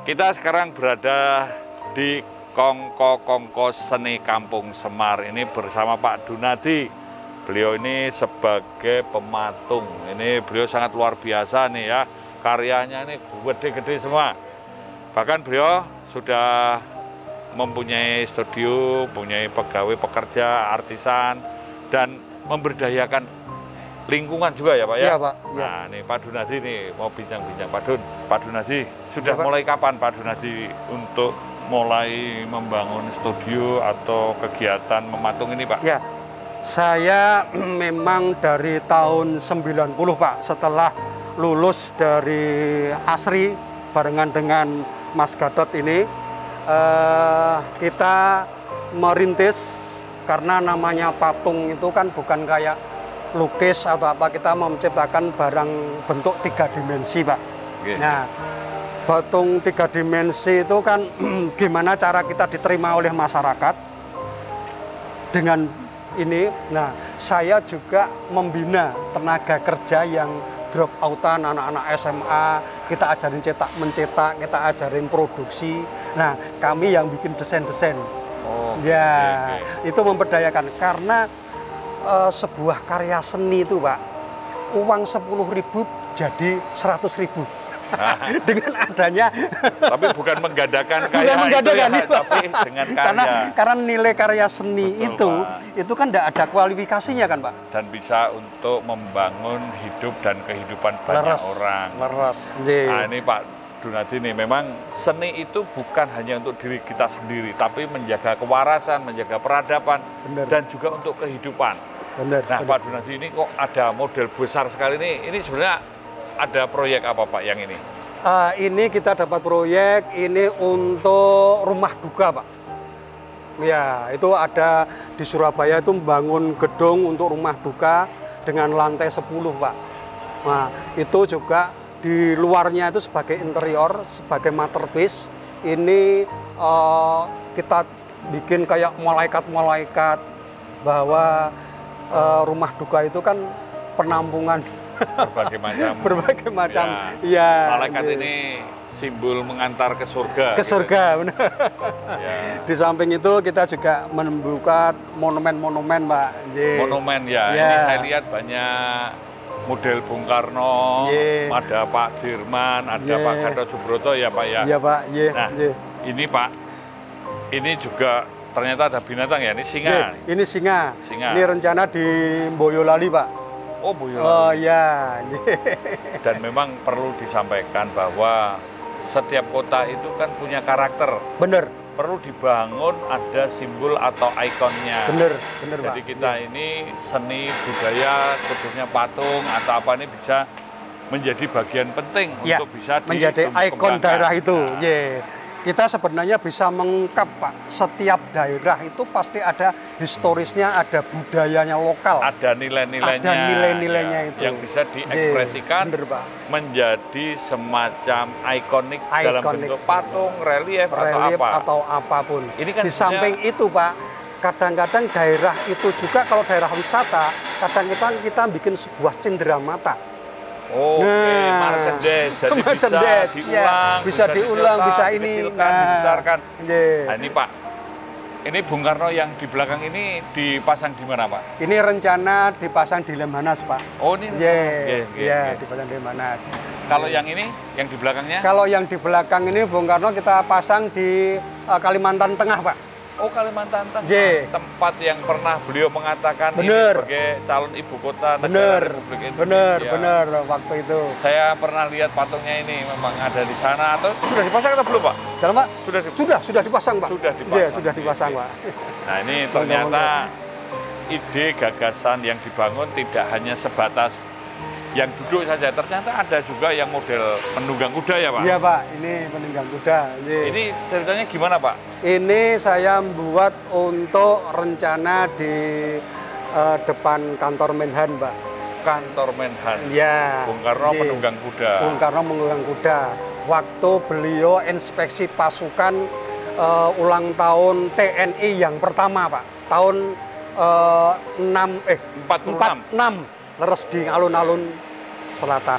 Kita sekarang berada di Kongko Seni Kampung Semar. Ini bersama Pak Dunadi. Beliau ini sebagai pematung. Ini beliau sangat luar biasa nih ya. Karyanya ini gede-gede semua. Bahkan beliau sudah mempunyai studio, mempunyai pegawai, pekerja, artisan, dan memberdayakan lingkungan juga ya Pak ya? Iya Pak. Ya. Nah ini Pak Dunadi nih mau bincang-bincang. Pak Dunadi, sudah mulai kapan Pak Dunadi untuk mulai membangun studio atau kegiatan mematung ini Pak? Ya, saya memang dari tahun 90 Pak, setelah lulus dari ASRI barengan dengan Mas Gatot ini, kita merintis karena namanya patung itu kan bukan kayak lukis atau apa, kita mau menciptakan barang bentuk 3 dimensi Pak. Okay. Nah, patung 3 dimensi itu kan gimana cara kita diterima oleh masyarakat dengan ini. Nah, saya juga membina tenaga kerja yang drop outan, anak-anak SMA, kita ajarin mencetak, kita ajarin produksi. Nah, kami yang bikin desain-desain. Oh, ya, itu memberdayakan karena sebuah karya seni itu Pak, uang 10.000 jadi 100.000. Dengan adanya, tapi bukan menggandakan karya itu, tapi dengan karya. Karena nilai karya seni Betul, itu kan tidak ada kualifikasinya kan Pak. Dan bisa untuk membangun hidup dan kehidupan banyak orang. Leres. Nah ini Pak Dunadi nih, memang seni itu bukan hanya untuk diri kita sendiri, tapi menjaga kewarasan, menjaga peradaban, dan juga untuk kehidupan. Pak Dunadi ini kok ada model besar sekali nih. Ini sebenarnya ada proyek apa Pak yang ini? Ini kita dapat proyek ini untuk rumah duka Pak. Ya, itu ada di Surabaya itu membangun gedung untuk rumah duka dengan lantai 10 Pak. Nah, itu juga di luarnya itu sebagai interior, sebagai masterpiece. Ini kita bikin kayak malaikat-malaikat bahwa rumah duka itu kan penampungan berbagai macam ya, malaikat ini simbol mengantar ke surga. Ke surga, gitu. Benar. Ya. Di samping itu kita juga membuka monumen-monumen, Pak. Monumen ya. Ini saya lihat banyak model Bung Karno, ada Pak Dirman, ada Pak Gatot Subroto ya Pak ya. Iya Pak. Nah, ini Pak, ini juga ternyata ada binatang ya. Ini singa. Ini singa. Ini rencana di Boyolali Pak. Oh, Boyolali. Oh ya. Dan memang perlu disampaikan bahwa setiap kota itu kan punya karakter. Bener. Perlu dibangun ada simbol atau ikonnya. Bener Jadi Pak. kita ini seni budaya khususnya patung atau apa ini bisa menjadi bagian penting untuk bisa menjadi ikon daerah itu. Kita sebenarnya bisa mengungkap Pak, setiap daerah itu pasti ada historisnya, ada budayanya lokal. Ada nilai-nilainya. Ada nilai-nilainya itu. Yang bisa diekspresikan menjadi semacam ikonik dalam bentuk patung, relief atau apapun. Ini kan di samping itu Pak, kadang-kadang daerah itu juga kalau daerah wisata, kadang kita bikin sebuah cenderamata. Merchandise. Jadi bisa diulang, bisa ini, dibesarkan. Nah, ini Pak, ini Bung Karno yang di belakang ini dipasang di mana Pak? Ini rencana dipasang di Lemhanas Pak. Oh ini? Dipasang di Lemhanas. Kalau yang ini, yang di belakangnya? Kalau yang di belakang ini Bung Karno kita pasang di Kalimantan Tengah Pak. Oh Kalimantan Tengah, tempat yang pernah beliau mengatakan ini sebagai calon ibu kota negara Republik Indonesia. Bener, waktu itu. Saya pernah lihat patungnya ini memang ada di sana, atau sudah dipasang atau belum Pak? Dalam Pak? Sudah dipasang Pak. Sudah dipasang Pak. Nah ini ternyata ide gagasan yang dibangun tidak hanya sebatas yang duduk saja, ternyata ada juga yang model penunggang kuda ya Pak? Iya Pak, ini penunggang kuda. Ini ceritanya gimana Pak? Ini saya buat untuk rencana di depan kantor Menhan Pak. Kantor Menhan? Ya. Bung Karno penunggang kuda? Bung Karno penunggang kuda. Waktu beliau inspeksi pasukan ulang tahun TNI yang pertama Pak. Tahun 46. Leres di alun-alun selatan.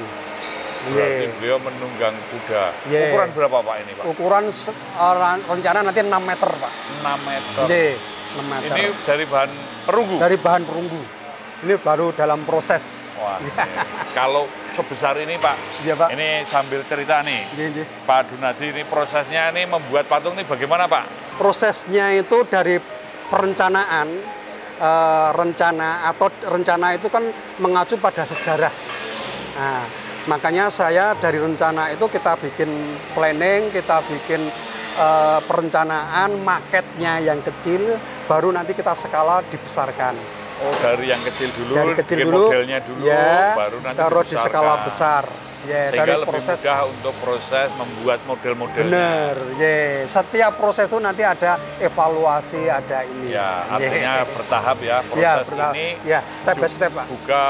Berarti beliau menunggang kuda. Ukuran berapa Pak ini Pak? Ukuran rencana nanti 6 meter Pak. 6 meter. 6 meter. Ini dari bahan perunggu? Dari bahan perunggu. Ini baru dalam proses. Wah, kalau sebesar ini Pak, ya, Pak. Ini sambil cerita nih, Pak Dunadi, ini prosesnya ini membuat patung ini bagaimana Pak? Prosesnya itu dari perencanaan, rencana itu kan mengacu pada sejarah. Nah, makanya saya dari rencana itu kita bikin planning, kita bikin perencanaan, maketnya yang kecil, baru nanti kita skala dibesarkan. Oh, dari yang kecil dulu, dari kecil dulu, modelnya dulu, ya, baru nanti taruh di skala besar. Ya, sehingga dari lebih proses, mudah untuk proses membuat model-modelnya. Bener, ya. Setiap proses itu nanti ada evaluasi, ada ini. Ya, artinya bertahap ya, proses ya, bertahap. ini ya, step by step Pak. Juga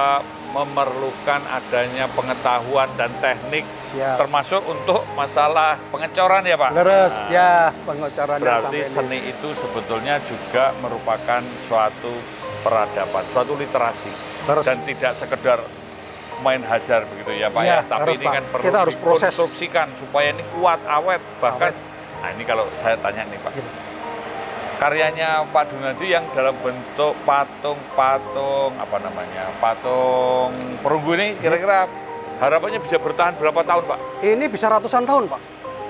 memerlukan adanya pengetahuan dan teknik. Siap. Termasuk untuk masalah pengecoran ya Pak? Leres, ya, pengecoran. Berarti seni itu sebetulnya juga merupakan suatu peradaban, suatu literasi. Leres. Dan tidak sekedar main hajar begitu ya Pak ya, tapi harus, ini Pak. kan perlu kita harus proses, dikonstruksikan supaya ini kuat, awet. Bahkan, nah ini kalau saya tanya nih Pak, karyanya Pak Dunadi yang dalam bentuk patung apa namanya, patung perunggu ini kira-kira harapannya bisa bertahan berapa tahun Pak? Ini bisa ratusan tahun Pak.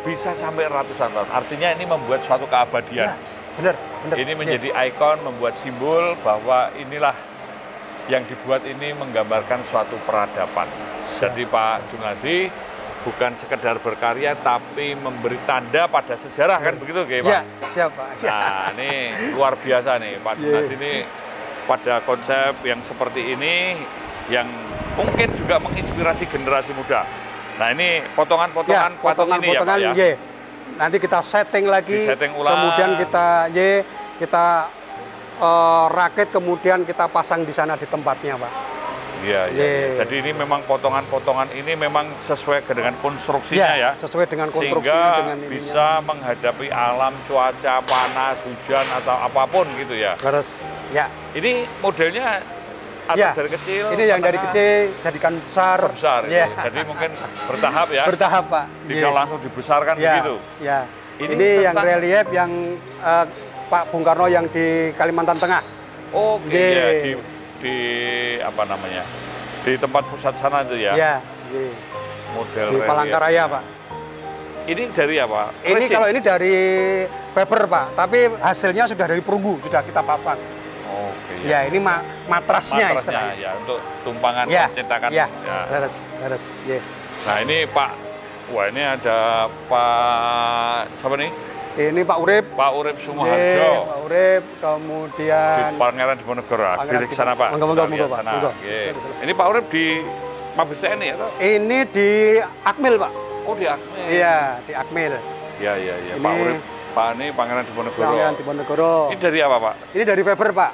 Bisa sampai ratusan tahun, artinya ini membuat suatu keabadian. Benar. Ini menjadi ikon, membuat simbol bahwa inilah yang dibuat ini menggambarkan suatu peradaban. Jadi Pak Dunadi bukan sekedar berkarya, tapi memberi tanda pada sejarah, kan begitu Pak? Ya, siap Pak. Nah, ini luar biasa nih Pak Dunadi ini pada konsep yang seperti ini, yang mungkin juga menginspirasi generasi muda. Nah, ini potongan-potongan patung ini ya Pak ya? Nanti kita setting lagi, ulang. Kemudian kita rakit, kemudian kita pasang di sana di tempatnya Pak. Iya. Jadi ini memang potongan-potongan ini memang sesuai dengan konstruksinya ya. Sesuai dengan konstruksi. Sehingga dengan bisa menghadapi alam, cuaca, panas, hujan, atau apapun gitu ya. Terus, ya. Ini modelnya atau dari kecil? Ini yang dari kecil jadikan besar. Besar, ya. Jadi mungkin bertahap ya? Bertahap Pak. Tidak langsung dibesarkan begitu? Ya. Ini yang relief yang Pak Bung Karno yang di Kalimantan Tengah. Oke, ya, di apa namanya? Di tempat pusat sana itu ya? Iya. Model di Palangkaraya Pak. Ini dari apa? Ini kalau ini dari paper Pak, tapi hasilnya sudah dari perunggu, sudah kita pasang. Oke. Ya, ini matrasnya istilahnya. Ya, untuk tumpangan cetakan. Ya. Harus. Ya. Nah, ini Pak, wah ini ada Pak siapa nih? Ini Pak Urip. Pak Urip Sumoharjo. Pak Urip, kemudian di Pangeran Diponegoro. Di sana Pak. Monggo Pak. Ini Pak Urip di Mabes TNI atau? Ini di Akmil Pak. Oh, di Akmil. Iya, di Akmil. Iya. Pak Urip, Pak ini Pangeran Diponegoro. Pangeran Diponegoro. Ini dari apa Pak? Ini dari paper Pak.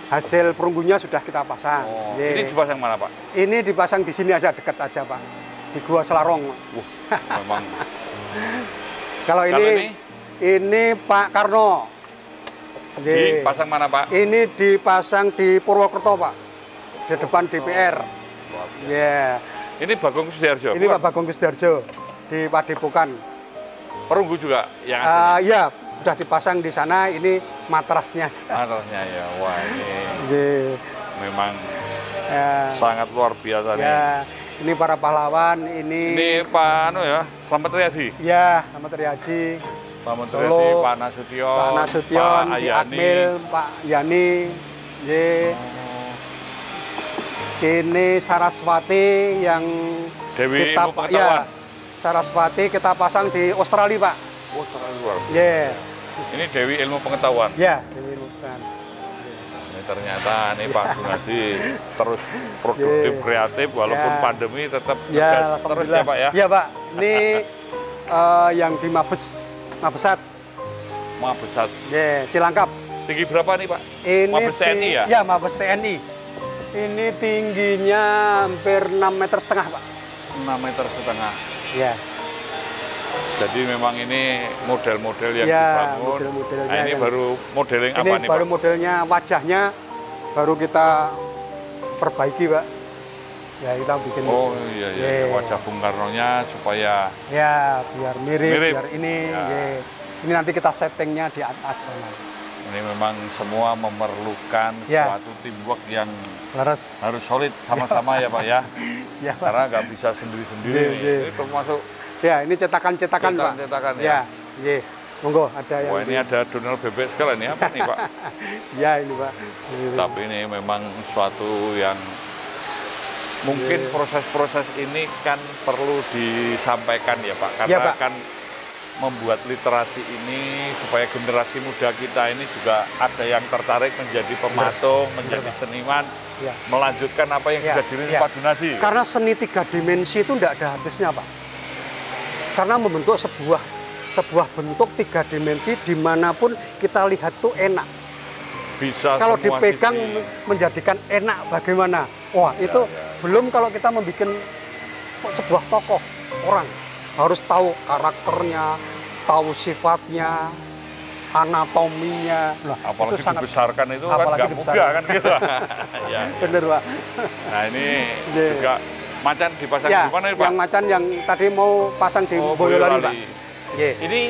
Hasil perunggunya sudah kita pasang. Ini dipasang mana Pak? Ini dipasang di sini aja, dekat aja Pak. Di Gua Selarong. Memang. Kalau ini Pak Karno. Dipasang mana Pak? Ini dipasang di Purwokerto Pak. Di depan DPR. Ini Bagong Sudiarjo. Ini Pak Bagong Sudiarjo di Padepokan. Perunggu juga yang iya, sudah dipasang di sana. Ini matrasnya. Matrasnya ya. Wah, ini memang sangat luar biasa nih. Ini para pahlawan, ini Pak Slamet Riyadi. Ya, Slamet Riyadi. Pak Menteri, Pak Nasution, Pak di Akmil, Pak Yani. Ini Saraswati yang Dewi kita Saraswati kita pasang di Australia Pak. Australia luar biasa. Ini Dewi Ilmu Pengetahuan. Ya, Dewi Ilmu Pengetahuan. Ternyata nih Pak Dunadi terus produktif, kreatif, walaupun pandemi tetap terus ya Pak ya? Iya Pak, ini yang di Mabesat. Cilangkap. Tinggi berapa nih Pak? Ini Mabes TNI ya? Iya, Mabes TNI. Ini tingginya hampir 6,5 meter Pak. 6,5 meter. Iya. Jadi memang ini model-model yang dibangun. Nah, ini baru modeling apa nih Pak? Ini baru modelnya, wajahnya baru kita perbaiki Pak. Ya kita bikin. Oh iya, iya. Wajah Bung Karno-nya supaya ya biar mirip. Biar ini. Ya. Ini nanti kita settingnya di atas sana. Ini memang semua memerlukan suatu teamwork yang harus solid sama-sama ya Pak ya. Ya, karena nggak bisa sendiri-sendiri. Ini termasuk. Ya, ini cetakan-cetakan Pak. Cetakan ya. Ya. Monggo ada yang. Wah ini ada donor bebek sekali ini apa nih Pak? Ya ini Pak. Tapi ini memang suatu yang mungkin proses-proses ini kan perlu disampaikan ya Pak, karena Pak. kan membuat literasi ini supaya generasi muda kita ini juga ada yang tertarik menjadi pematung, menjadi seniman, melanjutkan apa yang sudah dirintis Pak Dunadi. Karena seni 3 dimensi itu tidak ada habisnya Pak. Karena membentuk sebuah bentuk 3 dimensi dimanapun kita lihat tuh enak. Bisa kalau dipegang menjadikan enak bagaimana? Wah itu belum kalau kita membuat sebuah tokoh orang harus tahu karakternya, tahu sifatnya, anatominya. Apalagi itu dibesarkan itu kan nggak mudah kan gitu. Ya, bener Pak. Nah ini juga macan dipasang di mana Pak? Yang macan yang tadi mau pasang di Boyolali Pak. Ini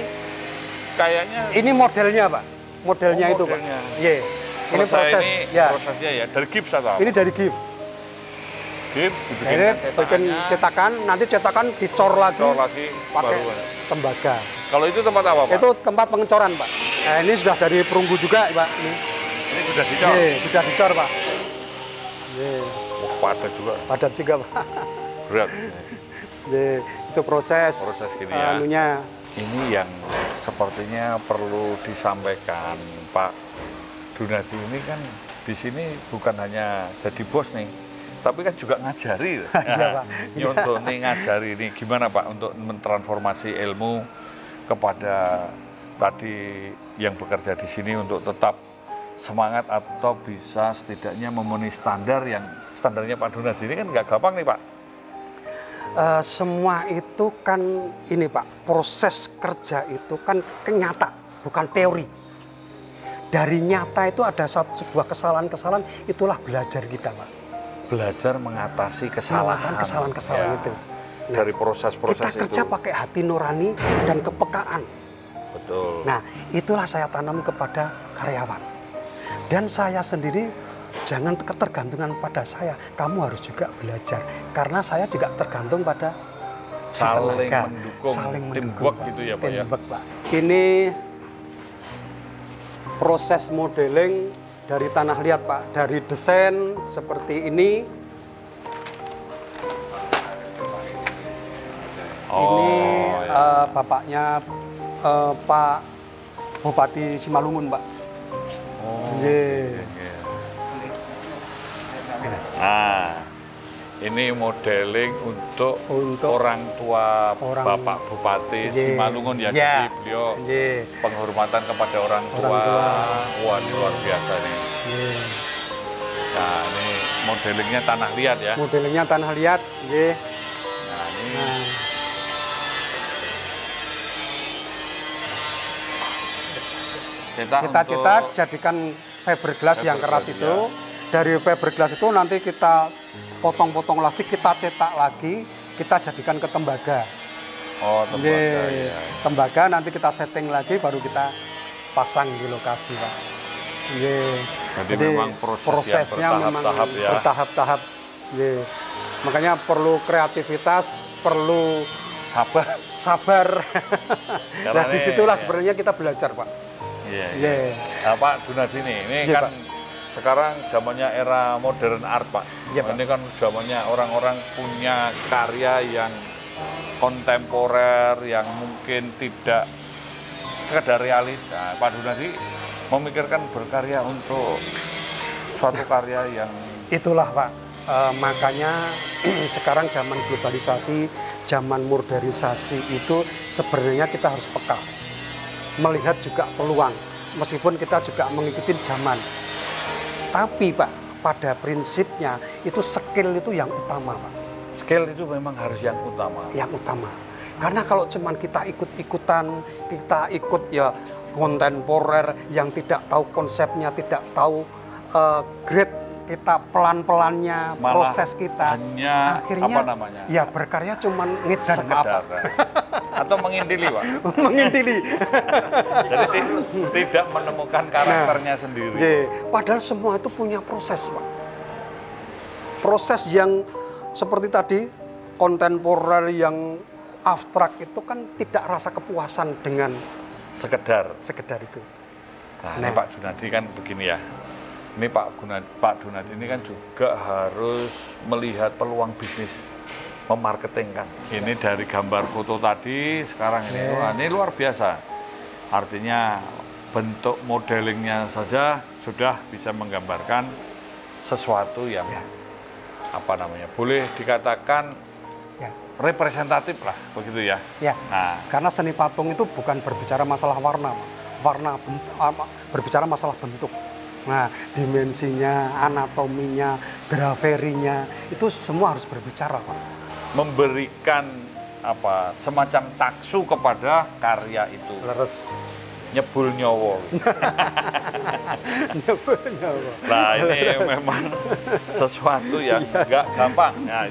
kayaknya. Ini modelnya Pak. Modelnya itu Pak. Ini proses. Prosesnya ya dari gips atau apa? Ini dari gips. Ini bikin cetakan, nanti cetakan dicor lagi pakai tembaga. Kalau itu tempat apa Pak? Itu tempat pengecoran Pak. Nah, ini sudah dari perunggu juga Pak. Ini sudah dicor? Sudah dicor Pak. Oh, padat juga. Padat juga Pak. Berat. Itu proses gini ya. Anunya. Ini yang sepertinya perlu disampaikan Pak Dunadi ini kan di sini bukan hanya jadi bos nih, tapi kan juga ngajari. Iya Pak. Nyontoni ngajari ini gimana Pak untuk mentransformasi ilmu kepada tadi yang bekerja di sini untuk tetap semangat atau bisa setidaknya memenuhi standarnya Pak Dunadi ini kan nggak gampang nih Pak. Semua itu kan ini Pak, proses kerja itu kan nyata, bukan teori. Dari nyata itu ada sebuah kesalahan-kesalahan, itulah belajar kita Pak. Belajar mengatasi kesalahan itu. Nah, dari proses-proses kita kerja pakai hati nurani dan kepekaan. Betul. Nah, itulah saya tanam kepada karyawan. Dan saya sendiri jangan ketergantungan pada saya, kamu harus juga belajar. Karena saya juga tergantung pada saling mendukung, teamwork gitu ya Pak ya. Pak. Ini proses modeling dari tanah liat Pak, dari desain seperti ini. Ini bapaknya Pak Bupati Simalungun Pak. Nah, ini modeling untuk orang tua Bapak Bupati Simalungun ya. Jadi beliau penghormatan kepada orang tua. Wah, ini luar biasa nih. Nah, ini modelingnya tanah liat ya. Modelingnya tanah liat. Nah, ini. Kita cetak, jadikan fiberglass yang keras itu. Dari fiberglass itu nanti kita potong-potong lagi, kita cetak lagi, kita jadikan ke tembaga. Oh, tembaga. Tembaga nanti kita setting lagi, baru kita pasang di lokasi Pak. Jadi memang prosesnya memang bertahap-tahap. Makanya perlu kreativitas, perlu sabar. Nah disitulah sebenarnya kita belajar Pak. Nah, Pak Dunadi ini kan Pak. Sekarang zamannya era modern art Pak. Ini kan zamannya orang-orang punya karya yang kontemporer, yang mungkin tidak sekedar realis. Nah, Pak Dunadi memikirkan berkarya untuk suatu karya yang itulah Pak. Makanya sekarang zaman globalisasi, zaman modernisasi itu sebenarnya kita harus peka. Melihat juga peluang, meskipun kita juga mengikuti zaman. Tapi Pak, pada prinsipnya itu skill itu yang utama Pak. Skill itu memang harus yang utama. Yang utama. Karena kalau cuman kita ikut-ikutan, kita ikut ya kontemporer yang tidak tahu konsepnya, tidak tahu grade, kita pelan-pelannya Malah proses kita, hanya akhirnya apa namanya? ya berkarya cuman ngedar Sekedar. Atau mengintili, Pak. mengintili. Jadi tidak menemukan karakternya sendiri. Padahal semua itu punya proses, Pak. Proses yang seperti tadi kontemporer yang abstrak itu kan tidak rasa kepuasan dengan Sekedar. itu. Nah, ini Pak Junadi kan begini ya. Ini Pak Junadi ini kan juga harus melihat peluang bisnis, memarketingkan. Ini dari gambar foto tadi, sekarang ini, wah, ini luar biasa. Artinya bentuk modelingnya saja sudah bisa menggambarkan sesuatu yang apa namanya, boleh dikatakan representatif lah, begitu ya. Ya, karena seni patung itu bukan berbicara masalah warna, berbicara masalah bentuk. Nah, dimensinya, anatominya, graverinya, itu semua harus berbicara, Pak. Memberikan apa semacam taksu kepada karya itu. Leres. Nyebul nyowo. Nyebul nyowo. Nah, ini memang sesuatu yang nggak gampang. Nah,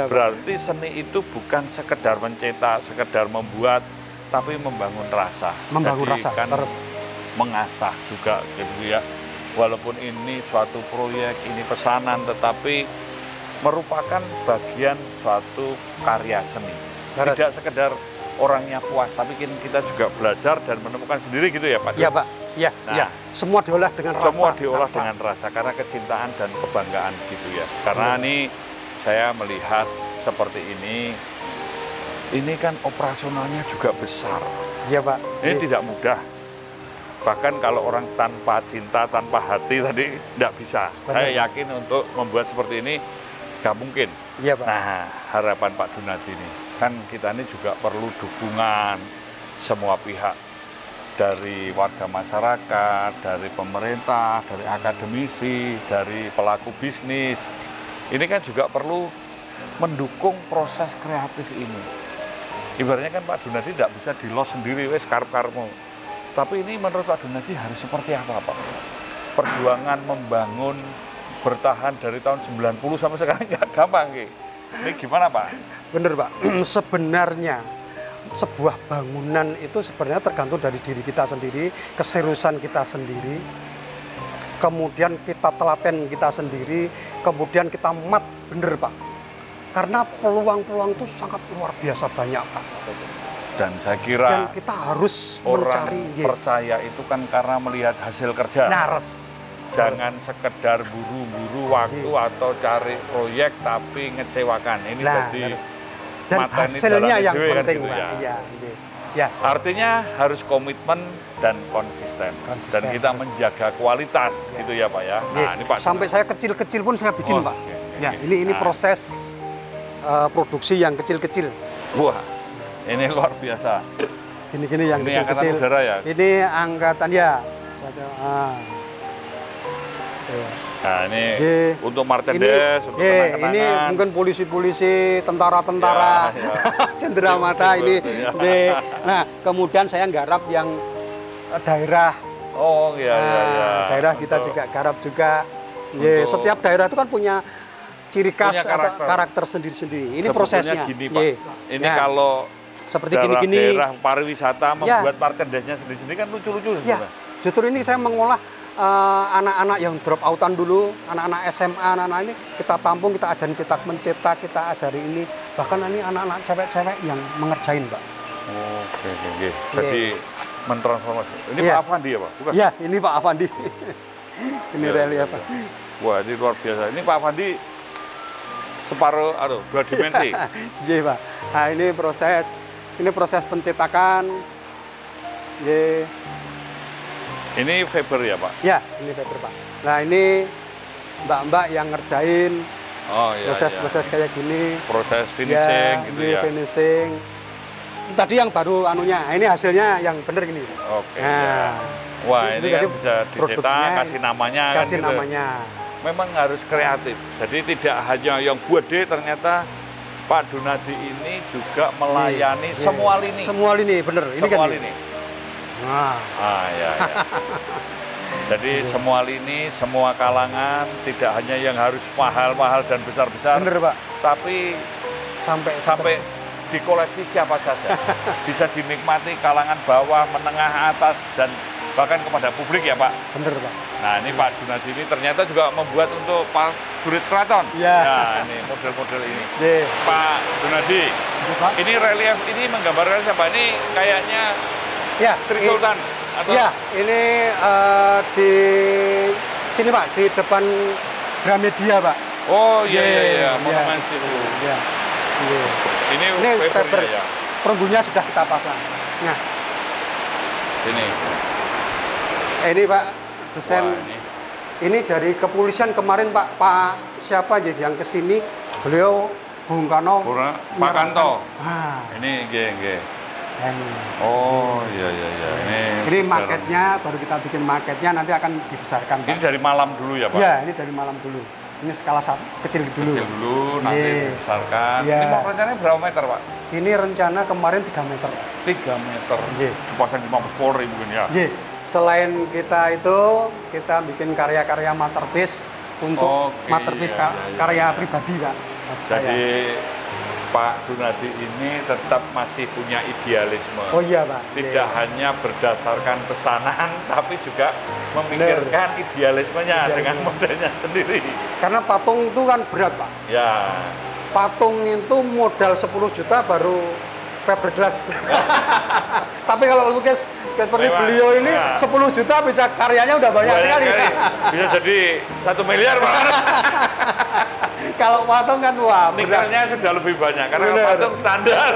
berarti seni itu bukan sekedar mencetak, sekedar membuat, tapi membangun rasa. Membangun jadi rasa, kan terus mengasah juga gitu ya. Walaupun ini suatu proyek, ini pesanan, tetapi merupakan bagian suatu karya seni. Terus. Tidak sekedar orangnya puas, tapi kita juga belajar dan menemukan sendiri gitu ya Pak? Iya Pak, iya, nah, ya. Semua diolah dengan rasa. Semua diolah dengan rasa, karena kecintaan dan kebanggaan gitu ya. Karena ini saya melihat seperti ini kan operasionalnya juga besar. Iya Pak. Ini tidak mudah. Bahkan kalau orang tanpa cinta, tanpa hati tadi tidak bisa. Benar. Saya yakin untuk membuat seperti ini nggak mungkin. Iya Pak. Nah, harapan Pak Junadi ini, kan kita ini juga perlu dukungan semua pihak. Dari warga masyarakat, dari pemerintah, dari akademisi, dari pelaku bisnis. Ini kan juga perlu mendukung proses kreatif ini. Ibaratnya kan Pak Junadi tidak bisa di-los sendiri, wes karep-karepmu. Tapi ini menurut Pak Junadi harus seperti apa Pak? Perjuangan membangun, bertahan dari tahun 90 sampai sekarang nggak gampang. Ini gimana Pak? Bener Pak, sebenarnya sebuah bangunan itu sebenarnya tergantung dari diri kita sendiri, keseriusan kita sendiri, kemudian kita telaten kita sendiri, kemudian kita mat, bener Pak. Karena peluang-peluang itu sangat luar biasa banyak Pak. Dan saya kira dan kita harus mencari percaya itu kan karena melihat hasil kerja. Nares. Jangan sekedar buru-buru waktu atau cari proyek tapi ngecewakan. Ini jadi dan hasilnya yang penting gitu, ya. Ya. Artinya harus komitmen dan konsisten. Dan kita menjaga kualitas gitu ya Pak ya. Nah, ini Pak sampai saya kecil-kecil pun saya bikin Pak. Ya, ini proses produksi yang kecil-kecil. Wah, ini luar biasa. Gini-gini yang kecil-kecil. Ya? Ini angkatan ya. Nah, ini untuk martendes, untuk kenang-kenangan. Ini mungkin polisi-polisi, tentara-tentara, cenderamata ini. Nah, kemudian saya nggarap yang daerah. Oh iya, iya. Daerah kita juga garap juga. Setiap daerah itu kan punya ciri khas atau karakter sendiri-sendiri. Ini prosesnya. Gini, Pak. Ini kalau seperti gini-gini daerah pariwisata membuat martendesnya sendiri-sendiri kan lucu-lucu. Ya, justru ini saya mengolah anak-anak yang drop outan dulu, anak-anak SMA, anak-anak ini kita tampung, kita ajarin mencetak, kita ajari ini. Bahkan ini anak-anak cewek-cewek yang mengerjain, Pak. Oke. Jadi mentransformasi. Ini Pak Afandi ya, Pak? Bukan? Ya, ini Pak Afandi. Ini relief, Pak. Wah, ini luar biasa. Ini Pak Afandi separuh, 2 dimensi. Iya, Pak. Nah, ini proses pencetakan. Ini Faber ya Pak? Ya, ini Faber Pak. Nah ini mbak-mbak yang ngerjain proses kayak gini. Proses finishing gitu ya? Finishing. Tadi yang baru anunya, ini hasilnya yang bener gini. Oke. Nah, wah ini kan bisa dicetak, kasih namanya. Kasih kan namanya. Gitu. Memang harus kreatif. Jadi tidak hanya yang buat ternyata Pak Junadi ini juga melayani semua lini. Semua lini, bener. Ini semua kan lini. Nah. Ya. Jadi semua lini, semua kalangan, tidak hanya yang harus mahal-mahal dan besar-besar, Bener, Pak. tapi sampai dikoleksi siapa saja. Bisa dinikmati kalangan bawah, menengah, atas, dan bahkan kepada publik ya Pak. Bener, Pak. Nah ini Pak Junadi ini ternyata juga membuat untuk Pak Jurid Keraton. Ya. Nah ini model-model ini. Yeah. Pak Junadi, Pak. ini relief ini menggambarkan siapa? Ini kayaknya Ya, Sri Sultan. Atau? Ya, ini di sini Pak, di depan Gramedia Pak. Oh iya iya iya, Ya. monumen itu. Ya. Ya. Ini Ini papernya ya. perunggunya sudah kita pasang. Nah, Ini. ini Pak desain. Wah, ini dari kepolisian kemarin Pak siapa jadi yang kesini, beliau Bung Karno. Pak Kanto. Ah, Ini G. ini. Oh iya iya iya. Ini maketnya, baru kita bikin maketnya, nanti akan dibesarkan Pak. Ini dari malam dulu ya Pak? Iya, ini dari malam dulu. Ini skala kecil dulu. Kecil dulu, nanti dibesarkan. Iya. Ini mau rencananya berapa meter Pak? Ini rencana kemarin 3 meter. 3 meter. Iya. Dipasang di Mabes Polri mungkin ya? Iya. Selain kita itu, kita bikin karya-karya masterpiece untuk Oke, masterpiece iya, iya, karya iya. pribadi Pak. Maksud Jadi saya. Pak Junadi ini tetap masih punya idealisme. Oh iya Pak. Tidak Iya. hanya berdasarkan pesanan, tapi juga memikirkan idealismenya Idealisme. dengan modelnya sendiri. Karena patung itu kan berat Pak. Ya, Patung itu modal 10 juta baru fiberglass. Tapi kalau lukis seperti Memang, beliau ini ya. 10 juta bisa karyanya udah banyak sekali. Bisa jadi 1 miliar Pak. Kalau patung kan wah berat. Nikelnya sudah lebih banyak karena Bener. patung standar.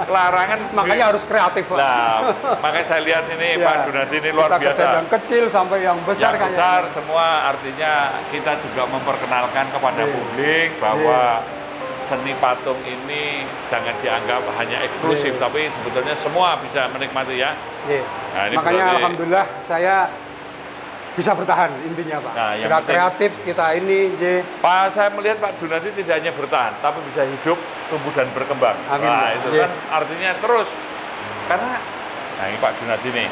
Larangan. Makanya harus kreatif Pak. Nah, makanya saya lihat ini Ya. Pak Junadi ini luar Kita biasa. kerja yang kecil sampai yang besar Yang kayaknya. besar semua artinya kita juga memperkenalkan kepada Iya. publik bahwa seni patung ini jangan dianggap hanya eksklusif, Iya. tapi sebetulnya semua bisa menikmati ya. Iya. Nah, ini Makanya berarti- alhamdulillah saya bisa bertahan intinya Pak. Nah, yang kita penting- kreatif, kita ini Pak, saya melihat Pak Junadi tidak hanya bertahan, tapi bisa hidup, tumbuh dan berkembang. Amin, Nah, Pak. itu Iya. kan artinya terus. Karena, nah ini Pak Junadi nih.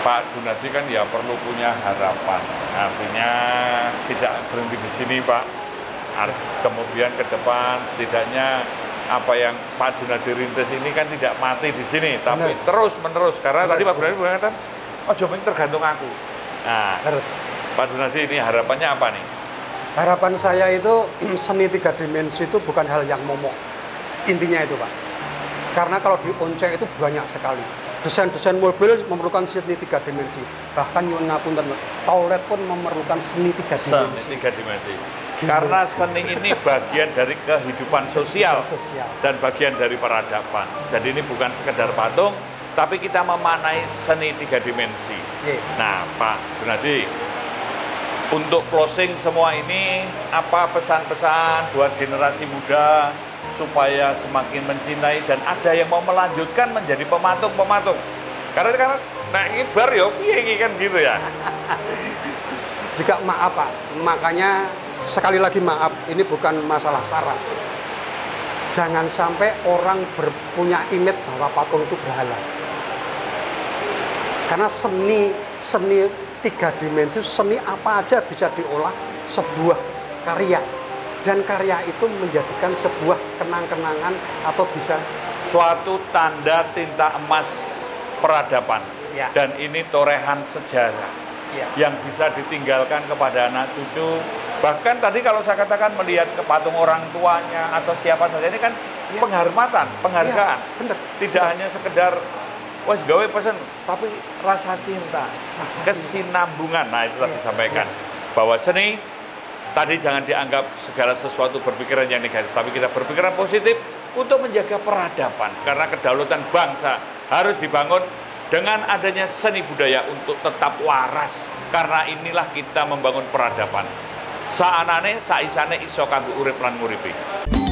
Pak Junadi kan ya perlu punya harapan. Artinya tidak berhenti di sini Pak. Kemudian ke depan setidaknya apa yang Pak Junadi rintis ini kan tidak mati di sini, tapi Benar. terus menerus. Karena Benar. tadi Pak Junadi mengatakan, oh jomeng tergantung aku. Nah, harus. Pak Junadi ini harapannya apa nih? Harapan saya itu seni 3 dimensi itu bukan hal yang momok. Intinya itu Pak. Karena kalau di Once itu banyak sekali. Desain-desain mobil memerlukan seni 3 dimensi. Bahkan nyuwun ngapunten, toilet pun memerlukan seni 3 dimensi. Seni 3 dimensi. Karena seni ini bagian dari kehidupan sosial dan bagian dari peradaban. Jadi ini bukan sekedar patung, tapi kita memaknai seni 3 dimensi. Iya. Nah, Pak Junadi, untuk closing semua ini, apa pesan-pesan buat generasi muda supaya semakin mencintai dan ada yang mau melanjutkan menjadi pematung-pematung? Karena nah ini bar ya, piye iki kan gitu ya. Juga maaf Pak, makanya sekali lagi maaf, ini bukan masalah syarat. Jangan sampai orang punya image bahwa patung itu berhala. Karena seni 3 dimensi, seni apa aja bisa diolah sebuah karya. Dan karya itu menjadikan sebuah kenang-kenangan atau bisa Suatu tanda tinta emas peradaban. Ya. Dan ini torehan sejarah ya, yang bisa ditinggalkan kepada anak cucu. Bahkan tadi kalau saya katakan melihat ke patung orang tuanya atau siapa saja, ini kan Ya. penghormatan, penghargaan. Ya, bener. Tidak hanya sekedar wes gawe pesen, tapi rasa cinta, Rasa kesinambungan. Nah itu tadi Ya, disampaikan bahwa seni tadi jangan dianggap segala sesuatu berpikiran yang negatif, tapi kita berpikiran positif untuk menjaga peradaban. Karena kedaulatan bangsa harus dibangun dengan adanya seni budaya untuk tetap waras. Karena inilah kita membangun peradaban. Saanane, saisane iso kanggo urip lan nguripi.